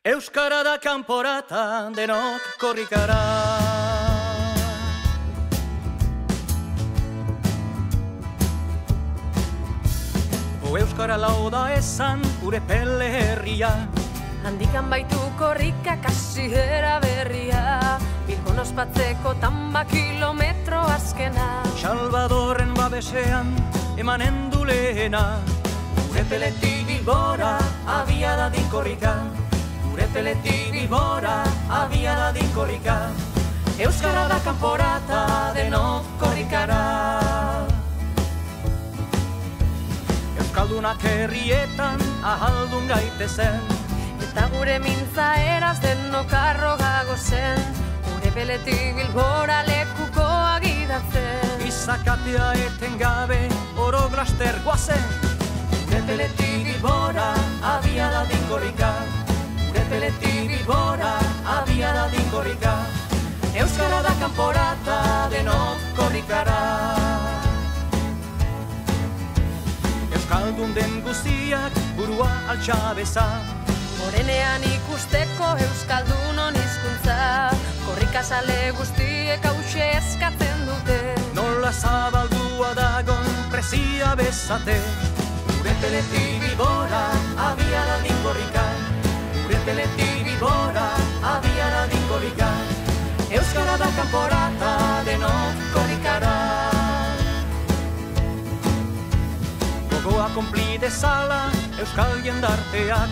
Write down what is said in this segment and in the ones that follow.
Euskara da kanporata, denok korrikara. Euskara lau da esan, gure pele herria. Handikan baitu korrika kasihera berria, Bilbon ospatzeko tamba kilometro azkena. Salvadorren babesean, emanen du lehena. Gure peletik Bilbora, abia da dinkorrika. Gure peletik Bilbora, abia da dinkorrika. Euskara da kanporata, denok korrikara. Euskaldunak herrietan, ahaldun gaitezen. Eta gure mintza eraz denok arrogago zen, gure peletik Bilbora lekuko agidatzen. Izakatea eten gabe, oro glaster guazen. Gure peletik Bilbora, abia da dinkorrika. Gure peletik Bilbora, abia da dinkorrika. Euskara da kanporata, denok korrikara. Euskaldun den guztiak, burua altxabeza. Morenean ikusteko Euskaldunon hizkuntza, korrikazale guztiek hause eskatzen dute. Nola zabaldua dagon presia bezate. Gure peletik Bilbora, abia da dinkorrika. Gure peletik Bilbora, abia da dinkorrika. Euskara da kanporata, denok korrikara. Gogoa konplide zala, euskal jendarteak.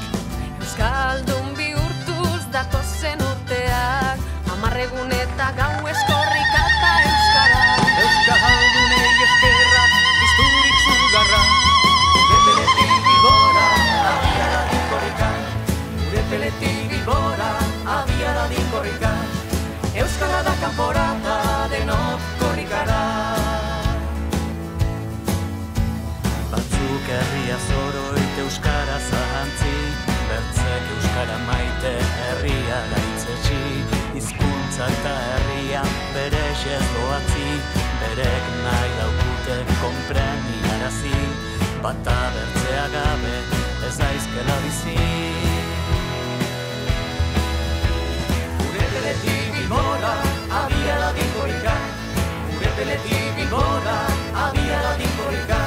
Euskaldun bihurtuz datozen urteak, 10 egun eta gau eskorrika eta euskara. Euskaldunei eskerrak, pizturik zugarra. Gure peletik Bilbora, abia da dinkorrika. Gure peletik Bilbora, abia da dinkorrika. Euskara da kanporata, denok korrikara. Batzuk herria zoroit euskara zahantzi, bertzek euskara maite herria gaitzetsi. Hizkuntza eta herria bere xez doatzi, berek nahi daukute konpreniarazi. Bata bertzea gabe ez daizkela bizi. Gure peletik Bilbora, abia da dinkorrika. Gure peletik Bilbora, abia da dinkorrika.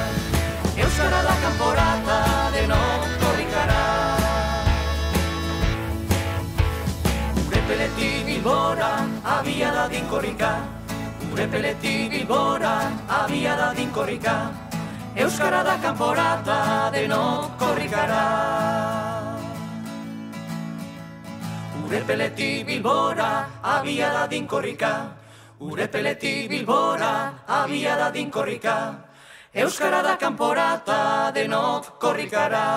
Euskara da kanporata, denok korrikara. Gure peletik Bilbora, abia da dinkorrika. Gure peletik Bilbora, abia da dinkorrika. Euskara da kanporata, denok korrikara. Gure peletik Bilbora, abia da dinkorrika. Gure peletik Bilbora, abia da dinkorrika. Euskara da kanporata, denok korrikara.